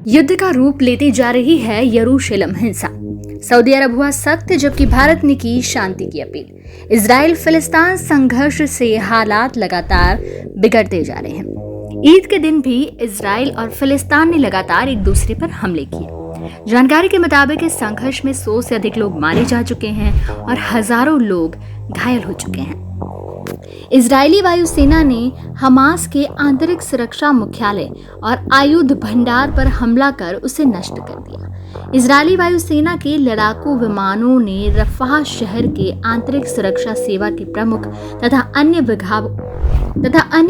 युद्ध का रूप लेती जा रही है यरूशलेम हिंसा। सऊदी अरब हुआ सख्त जबकि भारत ने की शांति की अपील। इजराइल फिलिस्तीन संघर्ष से हालात लगातार बिगड़ते जा रहे हैं। ईद के दिन भी इजराइल और फिलिस्तीन ने लगातार एक दूसरे पर हमले किए। जानकारी के मुताबिक इस संघर्ष में 100 से अधिक लोग मारे जा चुके हैं और हजारों लोग घायल हो चुके हैं। इजरायली वायुसेना ने हमास के आंतरिक सुरक्षा मुख्यालय और आयुध भंडार पर हमला कर उसे नष्ट कर दिया। इजरायली वायुसेना के लड़ाकू विमानों ने रफाह शहर के आंतरिक सुरक्षा सेवा के प्रमुख तथा अन्य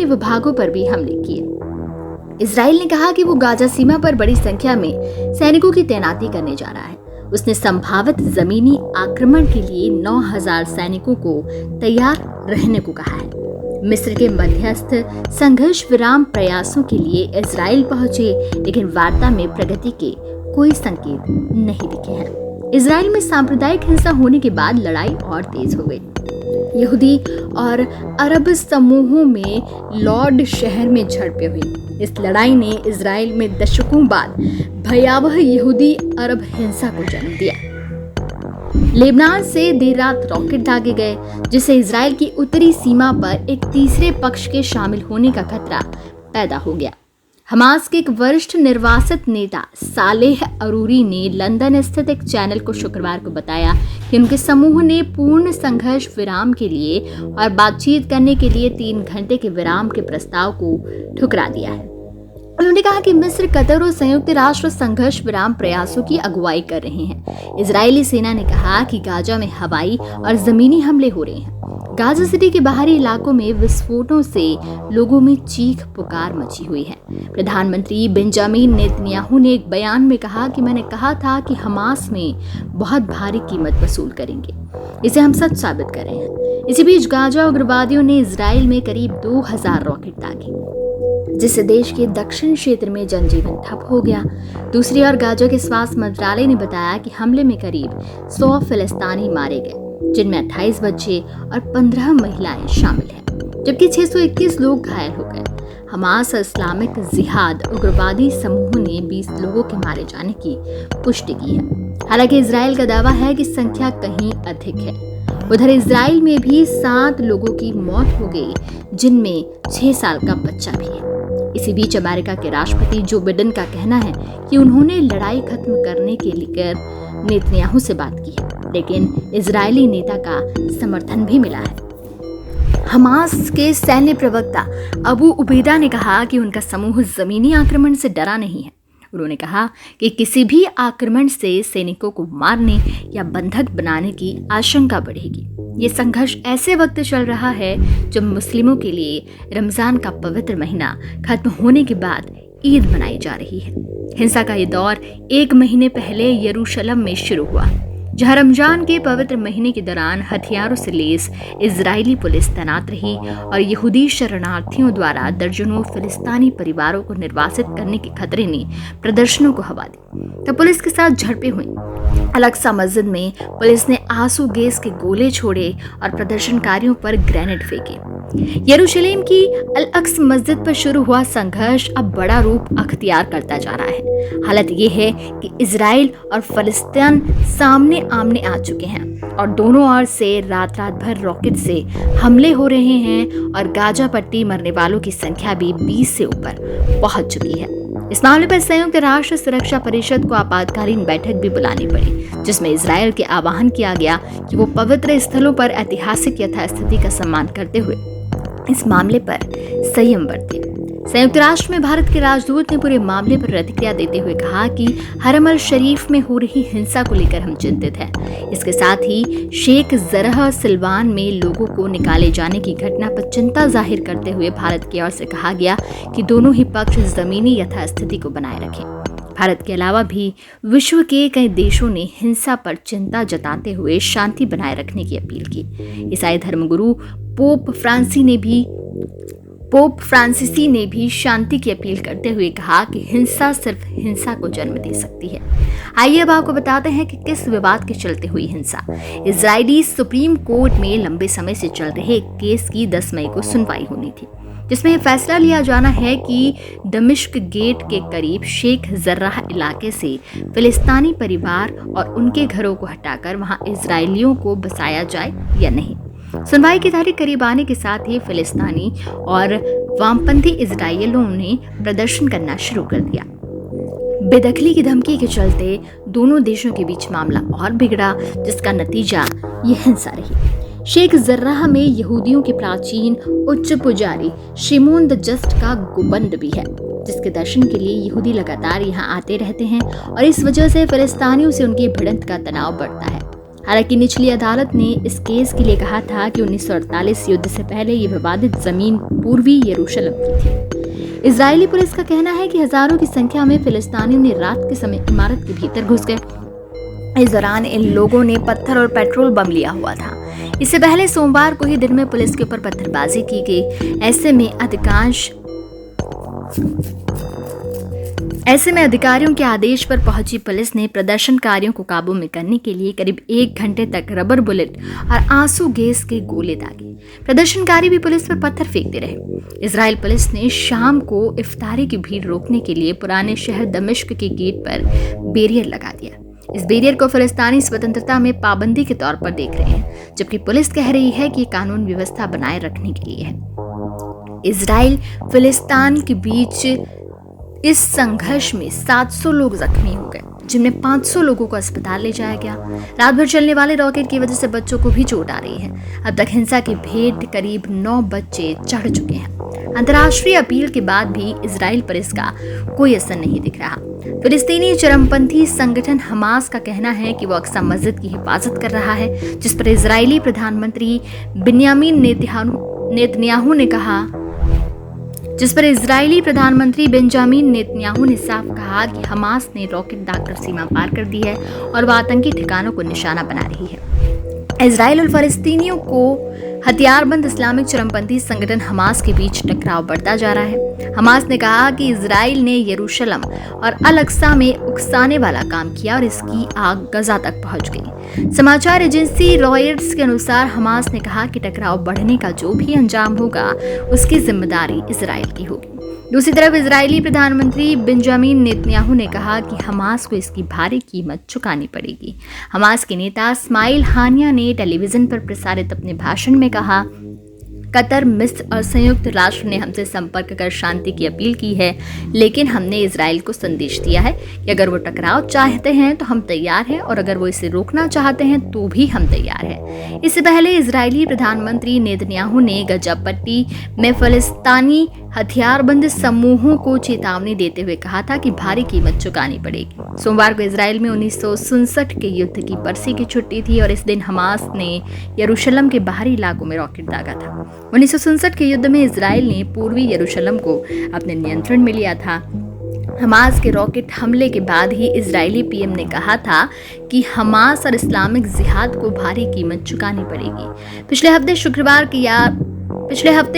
विभागों पर भी हमले किए। इजराइल ने कहा कि वो गाजा सीमा पर बड़ी संख्या में सैनिकों की तैनाती करने जा रहा है। उसने संभावित जमीनी आक्रमण के लिए 9,000 सैनिकों को तैयार रहने को कहा है। मिस्र के मध्यस्थ संघर्ष विराम प्रयासों के लिए इजराइल पहुंचे, लेकिन वार्ता में प्रगति के कोई संकेत नहीं दिखे हैं। इजराइल में सांप्रदायिक हिंसा होने के बाद लड़ाई और तेज हो गई। यहूदी और अरब समूहों में लॉर्ड शहर में झड़पें हुई। इस लड़ाई ने इजराइल में दशकों बाद भयावह यहूदी अरब हिंसा को जन्म दिया। लेबनान से देर रात रॉकेट दागे गए, जिससे इजराइल की उत्तरी सीमा पर एक तीसरे पक्ष के शामिल होने का खतरा पैदा हो गया। हमास के एक वरिष्ठ निर्वासित नेता सालेह अरूरी ने लंदन स्थित एक चैनल को शुक्रवार को बताया कि उनके समूह ने पूर्ण संघर्ष विराम के लिए और बातचीत करने के लिए 3 घंटे के विराम के प्रस्ताव को ठुकरा दिया है। उन्होंने कहा कि मिस्र, कतर और संयुक्त राष्ट्र संघर्ष विराम प्रयासों की अगुवाई कर रहे हैं। इजरायली सेना ने कहा कि गाजा में हवाई और जमीनी हमले हो रहे हैं। गाजा सिटी के बाहरी इलाकों में विस्फोटों से लोगों में चीख पुकार मची हुई है। प्रधानमंत्री बेंजामिन नेतन्याहू ने एक बयान में कहा कि मैंने कहा था कि हमास में बहुत भारी कीमत वसूल करेंगे। इसे हम सच साबित कर रहे हैं। इसी बीच गाजा उग्रवादियों ने इजराइल में करीब 2,000 रॉकेट दागे, जिससे देश के दक्षिण क्षेत्र में जनजीवन ठप हो गया। दूसरी ओर गाजा के स्वास्थ्य मंत्रालय ने बताया कि हमले में करीब 100 फिलिस्तीनी मारे गए, जिनमें 28 बच्चे और 15 महिलाएं शामिल हैं, जबकि 621 लोग घायल हो गए। हमास और इस्लामिक जिहाद उग्रवादी समूह ने 20 लोगों के मारे जाने की पुष्टि की है। हालांकि इजराइल का दावा है कि संख्या कहीं अधिक है। उधर इजराइल में भी 7 लोगों की मौत हो गई, जिनमें 6 साल का बच्चा भी है। इसी बीच अमेरिका के राष्ट्रपति जो बिडेन का कहना है कि उन्होंने लड़ाई खत्म करने के लिए नेतन्याहू से बात की है, लेकिन इजरायली नेता का समर्थन भी मिला है। हमास के सैन्य प्रवक्ता अबू उबैदा ने कहा कि उनका समूह जमीनी आक्रमण से डरा नहीं है। उन्होंने कहा कि किसी भी आक्रमण से सैनिकों को मारने या बंधक बनाने की आशंका बढ़ेगी। ये संघर्ष ऐसे वक्त चल रहा है जब मुस्लिमों के लिए रमजान का पवित्र महीना खत्म होने के बाद ईद मनाई जा रही है। हिंसा का ये दौर 1 महीने पहले यरूशलेम में शुरू हुआ, जहां रमजान के पवित्र महीने के दौरान हथियारों से लैस इजरायली पुलिस तैनात रही और यहूदी शरणार्थियों द्वारा दर्जनों फिलिस्तीनी परिवारों को निर्वासित करने के खतरे ने प्रदर्शनों को हवा दी। तब पुलिस के साथ झड़पें हुई। अल-अक्सा मस्जिद में पुलिस ने आंसू गैस के गोले छोड़े और प्रदर्शनकारियों पर ग्रेनेड फेंके। यरूशलेम की अल-अक्सा मस्जिद पर शुरू हुआ संघर्ष अब बड़ा रूप अख्तियार करता जा रहा है। हालत ये है कि इजराइल और फिलिस्तीन सामने आमने आ चुके हैं और दोनों ओर से रात भर रॉकेट से हमले हो रहे हैं और गाजा पट्टी मरने वालों की संख्या भी 20 से ऊपर पहुंच चुकी है। इस मामले पर संयुक्त राष्ट्र सुरक्षा परिषद को आपातकालीन बैठक भी बुलानी पड़ी, जिसमें इजराइल के आह्वान किया गया कि वो पवित्र स्थलों पर ऐतिहासिक यथास्थिति का सम्मान करते हुए इस मामले पर संयम बरते। संयुक्त राष्ट्र में भारत के राजदूत ने पूरे मामले पर प्रतिक्रिया देते हुए कहा कि हरम अल शरीफ में हो रही हिंसा को लेकर हम चिंतित हैं। इसके साथ ही शेख जरह सिल्वान में लोगों को निकाले जाने की घटना पर चिंता जाहिर करते हुए भारत की ओर से कहा गया कि दोनों ही पक्ष जमीनी यथास्थिति को बनाए रखें। भारत के अलावा भी विश्व के कई देशों ने हिंसा पर चिंता जताते हुए शांति बनाए रखने की अपील की। ईसाई धर्मगुरु पोप फ्रांसिसी ने भी शांति की अपील करते हुए कहा कि हिंसा सिर्फ हिंसा को जन्म दे सकती है। आइए अब आपको बताते हैं कि किस विवाद के चलते हुई हिंसा। इजरायली सुप्रीम कोर्ट में लंबे समय से चल रहे केस की 10 मई को सुनवाई होनी थी। जिसमें यह फैसला लिया जाना है कि दमिश्क गेट के करीब शेख जर्राह इलाके से फिलिस्तीनी परिवार और उनके घरों को हटाकर वहां इजरायलियों को बसाया जाए या नहीं। सुनवाई की तारीख करीब आने के साथ ही फिलिस्तीनी और वामपंथी इजरायलियों ने प्रदर्शन करना शुरू कर दिया। बेदखली की धमकी के चलते दोनों देशों के बीच मामला और बिगड़ा, जिसका नतीजा यह हिंसा रही। शेख जर्राह में यहूदियों के प्राचीन उच्च पुजारी शिमोन द जस्ट का गुंबद भी है, जिसके दर्शन के लिए यहूदी लगातार यहाँ आते रहते हैं और इस वजह से फिलिस्तीनियों से उनकी भिड़ंत का तनाव बढ़ता है। हालांकि निचली अदालत ने इस केस के लिए कहा था कि 1948 युद्ध से पहले ये विवादित जमीन पूर्वी यरूशलेम की थी। इजरायली पुलिस का कहना है कि हजारों की संख्या में फिलिस्तीनियों ने रात के समय इमारत के भीतर घुस गए। इस दौरान इन लोगों ने पत्थर और पेट्रोल बम लिया हुआ था। इससे पहले सोमवार को ही दिन में पुलिस के ऊपर पत्थरबाजी की गई। ऐसे में अधिकारियों के आदेश पर पहुंची पुलिस ने प्रदर्शनकारियों को काबू में करने के लिए करीब 1 घंटे तक रबर बुलेट और आंसू गैस के गोले दागे। प्रदर्शनकारी भी पुलिस पर पत्थर फेंकते रहे। इजराइल पुलिस ने शाम को इफ्तारी की भीड़ रोकने के लिए पुराने शहर दमिश्क के गेट पर बैरियर लगा दिया। इस बैरियर को फिलिस्तीनी स्वतंत्रता में पाबंदी के तौर पर देख रहे हैं, जबकि पुलिस कह रही है कि कानून व्यवस्था बनाए रखने के लिए है। इजराइल फिलिस्तीन के बीच इस संघर्ष में 700 लोग जख्मी हो गए, जिनमें 500 लोगों को अस्पताल ले जाया गया। रात भर चलने वाले रॉकेट की वजह से बच्चों को भी चोट आ रही है। अब तक हिंसा की भेंट करीब 9 बच्चे चढ़ चुके हैं। अंतर्राष्ट्रीय अपील के बाद भी इजराइल पर इसका कोई असर नहीं दिख रहा। फिलिस्तीनी चरमपंथी संगठन हमास का कहना है कि वो अक्सा मस्जिद की हिफाजत कर रहा है, जिस पर इजरायली प्रधानमंत्री बेंजामिन नेतन्याहू ने साफ कहा कि हमास ने रॉकेट दागकर सीमा पार कर दी है और वह आतंकी ठिकानों को निशाना बना रही है। इजराइल और फलस्तीनियों को हथियारबंद इस्लामिक चरमपंथी संगठन हमास के बीच टकराव बढ़ता जा रहा है। हमास ने कहा कि इजराइल ने यरूशलेम और अल अक्सा में उकसाने वाला काम किया और इसकी आग गजा तक पहुंच गई। समाचार एजेंसी रॉयटर्स के अनुसार हमास ने कहा कि टकराव बढ़ने का जो भी अंजाम होगा उसकी जिम्मेदारी इजराइल की होगी। दूसरी तरफ इजरायली प्रधानमंत्री बेंजामिन नेतन्याहू ने कहा कि हमास को इसकी भारी कीमत चुकानी पड़ेगी। हमास के नेता इस्माइल हानिया ने टेलीविजन पर प्रसारित अपने भाषण में कहा, कतर, मिस्र और संयुक्त राष्ट्र ने हमसे संपर्क कर शांति की अपील की है, लेकिन हमने इजराइल को संदेश दिया है कि अगर वो टकराव चाहते हैं तो हम तैयार हैं और अगर वो इसे रोकना चाहते हैं तो भी हम तैयार हैं। इससे पहले इजरायली प्रधानमंत्री नेतन्याहू ने गजा पट्टी में फिलिस्तीनी हथियारबंद समूहों को चेतावनी देते हुए कहा था कि भारी कीमत चुकानी पड़ेगी। सोमवार को इजराइल में 1967 के युद्ध की बरसी की छुट्टी थी और इस दिन हमास ने यरूशलेम के बाहरी इलाकों में रॉकेट दागा था। 1967 के युद्ध में इजराइल ने पूर्वी यरूशलेम को अपने नियंत्रण में लिया था। हमास के रॉकेट हमले के बाद ही इजरायली पीएम ने कहा था कि हमास और इस्लामिक जिहाद को भारी कीमत चुकानी पड़ेगी। पिछले हफ्ते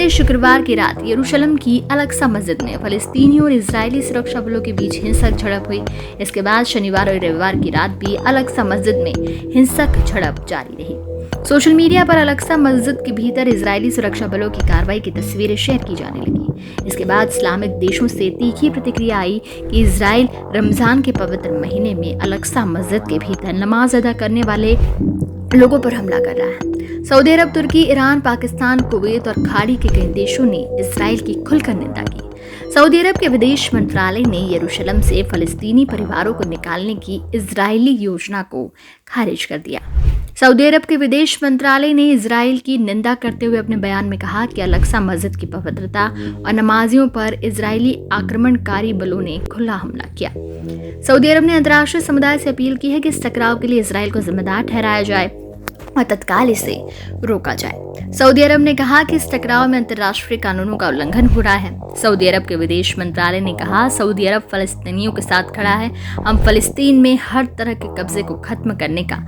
शुक्रवार की रात यरूशलेम की अल अक्सा मस्जिद में फलस्तीनियों और इजरायली सुरक्षा बलों के बीच हिंसक झड़प हुई। इसके बाद शनिवार और रविवार की रात भी अल अक्सा मस्जिद में हिंसक झड़प जारी रही। सोशल मीडिया पर अल अक्सा मस्जिद के भीतर इजरायली सुरक्षा बलों की कार्रवाई की तस्वीरें शेयर की जाने लगी। इसके बाद इस्लामिक देशों से तीखी प्रतिक्रिया आई कि इजराइल रमजान के पवित्र महीने में अल अक्सा मस्जिद के भीतर नमाज अदा करने वाले लोगों पर हमला कर रहा है। सऊदी अरब, तुर्की, ईरान, पाकिस्तान, कुवैत और खाड़ी के कई देशों ने इजराइल की खुलकर निंदा की। सऊदी अरब के विदेश मंत्रालय ने यरूशलेम से फलस्तीनी परिवारों को निकालने की इजरायली योजना को खारिज कर दिया। सऊदी अरब के विदेश मंत्रालय ने इजराइल की निंदा करते हुए अपने बयान में कहा कि अल अक्सा मस्जिद की पवित्रता और नमाजियों पर इजरायली आक्रमणकारी बलों ने खुला हमला किया। सऊदी अरब ने अंतर्राष्ट्रीय समुदाय से अपील की है कि इस टकराव के लिए इजराइल को जिम्मेदार ठहराया जाए और तत्काल इसे रोका जाए। सऊदी अरब ने कहा कि इस टकराव में अंतर्राष्ट्रीय कानूनों का उल्लंघन हो रहा है। सऊदी अरब के विदेश मंत्रालय ने कहा, सऊदी अरब फलस्तीनियों के साथ खड़ा है। हम फलस्तीन में हर तरह के कब्जे को खत्म करने का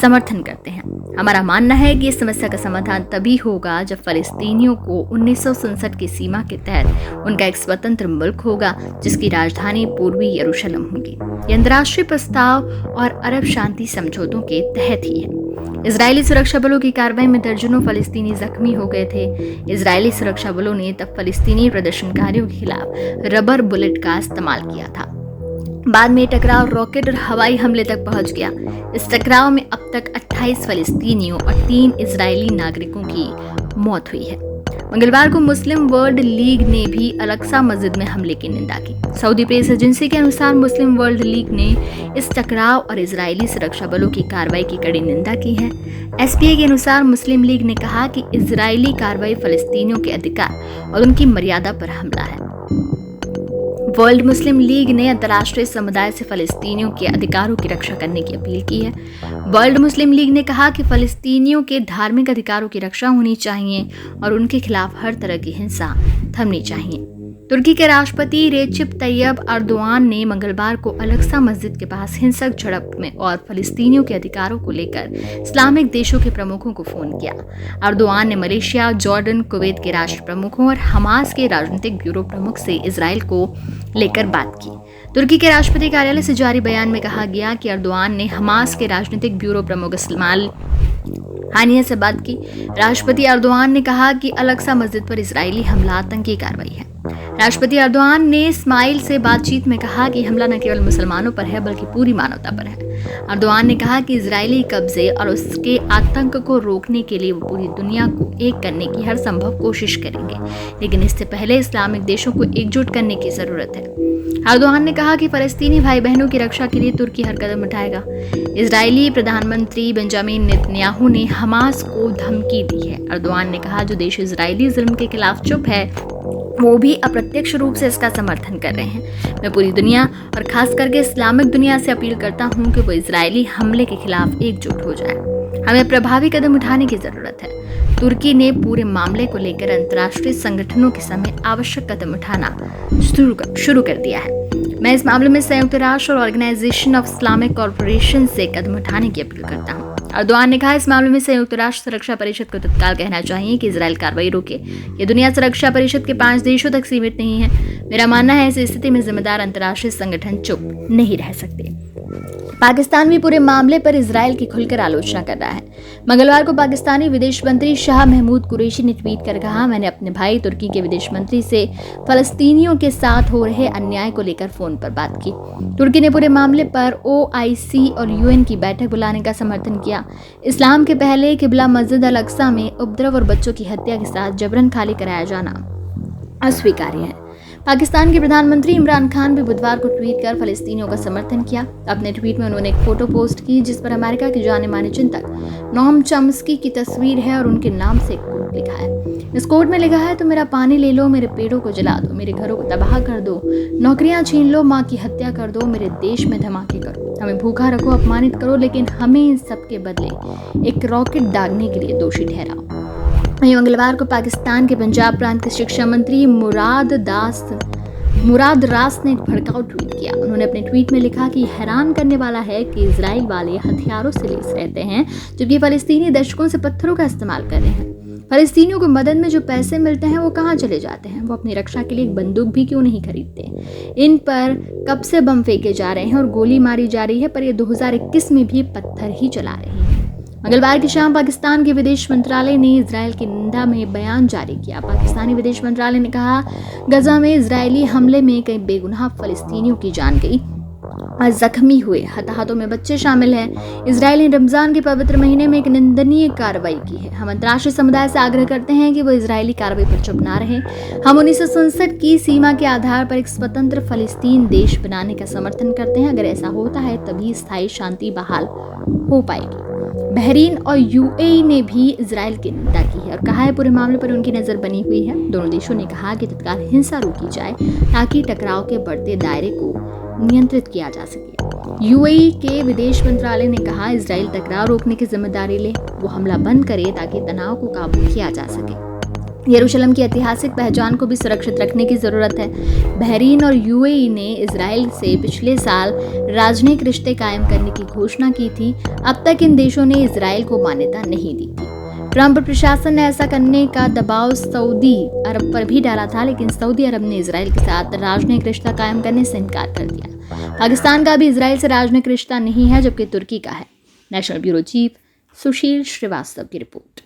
समर्थन करते हैं। हमारा मानना है कि इस समस्या का समाधान तभी होगा जब फलस्तीनियों को 1967 की सीमा के तहत उनका एक स्वतंत्र मुल्क होगा, जिसकी राजधानी पूर्वी यरूशलेम होगी। यह अंतर्राष्ट्रीय प्रस्ताव और अरब शांति समझौतों के तहत ही है। इजरायली सुरक्षा बलों की कार्रवाई में दर्जनों फलस्तीनी जख्मी हो गए थे। इजरायली सुरक्षा बलों ने तब फलस्तीनी प्रदर्शनकारियों के खिलाफ रबर बुलेट का इस्तेमाल किया था। बाद में टकराव रॉकेट और हवाई हमले तक पहुंच गया। इस टकराव में अब तक 28 फलस्तीनियों और 3 इजरायली नागरिकों की मौत हुई है। मंगलवार को मुस्लिम वर्ल्ड लीग ने भी अल-अक्सा मस्जिद में हमले की निंदा की। सऊदी प्रेस एजेंसी के अनुसार मुस्लिम वर्ल्ड लीग ने इस टकराव और इजरायली सुरक्षा बलों की कार्रवाई की कड़ी निंदा की है। एसपीए के अनुसार मुस्लिम लीग ने कहा कि इजरायली कार्रवाई फलस्तीनियों के अधिकार और उनकी मर्यादा पर हमला है। वर्ल्ड मुस्लिम लीग ने अंतर्राष्ट्रीय समुदाय से फलस्तीनियों के अधिकारों की रक्षा करने की अपील की है। वर्ल्ड मुस्लिम लीग ने कहा कि फलस्तीनियों के धार्मिक अधिकारों की रक्षा होनी चाहिए और उनके खिलाफ हर तरह की हिंसा थमनी चाहिए। तुर्की के राष्ट्रपति रेसिप तैयब अर्दोआन ने मंगलवार को अल-अक्सा मस्जिद के पास हिंसक झड़प में और फलस्तीनियों के अधिकारों को लेकर इस्लामिक देशों के प्रमुखों को फोन किया। अर्दोआन ने मलेशिया, जॉर्डन, कुवैत के राष्ट्र प्रमुखों और हमास के राजनीतिक ब्यूरो प्रमुख से इजराइल को लेकर बात की। तुर्की के राष्ट्रपति कार्यालय से जारी बयान में कहा गया कि अर्दोआन ने हमास के राजनीतिक ब्यूरो प्रमुख इस्माइल हानिया से बात की। राष्ट्रपति अर्दोआन ने कहा कि अल-अक्सा मस्जिद पर इजरायली हमला आतंकी कार्रवाई है। राष्ट्रपति अर्दोआन ने इस्माइल से बातचीत में कहा कि हमला न केवल मुसलमानों पर है बल्कि पूरी मानवता पर है। अर्दोआन ने कहा कि इजरायली कब्जे और उसके आतंक को रोकने के लिए वो पूरी दुनिया को एक करने की हर संभव कोशिश करेंगे, लेकिन इससे पहले इस्लामिक देशों को एकजुट करने की जरूरत है। अर्दोआन ने कहा कि फलस्तीनी भाई बहनों की रक्षा के लिए तुर्की हर कदम उठाएगा। इजरायली प्रधानमंत्री बेंजामिन नेतन्याहू ने हमास को धमकी दी है। अर्दोआन ने कहा जो देश इजरायली जुल्म के खिलाफ चुप है वो भी अप्रत्यक्ष रूप से इसका समर्थन कर रहे हैं। मैं पूरी दुनिया और खास करके इस्लामिक दुनिया से अपील करता हूं कि वो इजरायली हमले के खिलाफ एकजुट हो जाए। हमें प्रभावी कदम उठाने की जरूरत है। तुर्की ने पूरे मामले को लेकर अंतर्राष्ट्रीय संगठनों के समय आवश्यक कदम उठाना शुरू कर दिया है। मैं इस मामले में संयुक्त राष्ट्र और ऑर्गेनाइजेशन ऑफ इस्लामिक कॉर्पोरेशन से कदम उठाने की अपील करता हूँ। अर्दोआन ने कहा इस मामले में संयुक्त राष्ट्र सुरक्षा परिषद को तत्काल कहना चाहिए कि इजराइल कार्रवाई रोके। ये दुनिया सुरक्षा परिषद के 5 देशों तक सीमित नहीं है। मेरा मानना है इस स्थिति में जिम्मेदार अंतर्राष्ट्रीय संगठन चुप नहीं रह सकते। पाकिस्तान भी पूरे मामले पर इजराइल की खुलकर आलोचना कर रहा है। मंगलवार को पाकिस्तानी विदेश मंत्री शाह महमूद कुरैशी ने ट्वीट कर कहा, मैंने अपने भाई तुर्की के विदेश मंत्री से फलस्तीनियों के साथ हो रहे अन्याय को लेकर फोन पर बात की। तुर्की ने पूरे मामले पर OIC और UN की बैठक बुलाने का समर्थन किया। इस्लाम के पहले किबला मस्जिद अल-अक्सा में उपद्रव और बच्चों की हत्या के साथ जबरन खाली कराया जाना अस्वीकार्य है। पाकिस्तान के प्रधानमंत्री इमरान खान भी बुधवार को ट्वीट कर फलस्तीनियों का समर्थन किया। अपने ट्वीट में उन्होंने एक फोटो पोस्ट की जिस पर अमेरिका के जाने माने चिंतक नोम चॉम्स्की की तस्वीर है और उनके नाम से एक कोट लिखा है। इस कोट में लिखा है, तो मेरा पानी ले लो, मेरे पेड़ों को जला दो, मेरे घरों को तबाह कर दो, नौकरियां छीन लो, माँ की हत्या कर दो, मेरे देश में धमाके करो, हमें भूखा रखो, अपमानित करो, लेकिन हमें इन सबके बदले एक रॉकेट दागने के लिए दोषी ठहराओ। वहीं मंगलवार को पाकिस्तान के पंजाब प्रांत के शिक्षा मंत्री मुराद रास ने एक भड़काऊ ट्वीट किया। उन्होंने अपने ट्वीट में लिखा कि हैरान करने वाला है कि इजराइल वाले हथियारों से लैस रहते हैं जबकि फलस्तीनी दशकों से पत्थरों का इस्तेमाल कर रहे हैं। फलस्तीनियों को मदद में जो पैसे मिलते हैं वो कहाँ चले जाते हैं? वो अपनी रक्षा के लिए एक बंदूक भी क्यों नहीं खरीदते? इन पर कब से बम फेंके जा रहे हैं और गोली मारी जा रही है, पर ये 2021 में भी पत्थर ही चला रहे हैं। मंगलवार की शाम पाकिस्तान के विदेश मंत्रालय ने इजराइल की निंदा में बयान जारी किया। पाकिस्तानी विदेश मंत्रालय ने कहा, गजा में इजरायली हमले में कई बेगुनाह फलस्तीनियों की जान गई और जख्मी हुए। हताहतों में बच्चे शामिल हैं। इजराइल ने रमजान के पवित्र महीने में एक निंदनीय कार्रवाई की है। हम अंतर्राष्ट्रीय समुदाय से आग्रह करते हैं कि वो इजरायली कार्रवाई पर चुप ना रहे। हम 1967 की सीमा के आधार पर एक स्वतंत्र फलस्तीन देश बनाने का समर्थन करते हैं। अगर ऐसा होता है तभी स्थायी शांति बहाल हो पाएगी। बहरीन और UAE ने भी इजराइल की निंदा की है और कहा है पूरे मामले पर उनकी नजर बनी हुई है। दोनों देशों ने कहा कि तत्काल हिंसा रोकी जाए ताकि टकराव के बढ़ते दायरे को नियंत्रित किया जा सके। UAE के विदेश मंत्रालय ने कहा, इजराइल टकराव रोकने की जिम्मेदारी ले, वो हमला बंद करे ताकि तनाव को काबू किया जा सके। यरूशलेम की ऐतिहासिक पहचान को भी सुरक्षित रखने की जरूरत है। बहरीन और UAE ने इजराइल से पिछले साल राजनयिक रिश्ते कायम करने की घोषणा की थी। अब तक इन देशों ने इजराइल को मान्यता नहीं दी थी। ट्रंप प्रशासन ने ऐसा करने का दबाव सऊदी अरब पर भी डाला था, लेकिन सऊदी अरब ने इजराइल के साथ राजनयिक रिश्ता कायम करने से इनकार कर दिया। पाकिस्तान का भी इजराइल से राजनयिक रिश्ता नहीं है, जबकि तुर्की का है। नेशनल ब्यूरो चीफ, सुशील श्रीवास्तव की रिपोर्ट।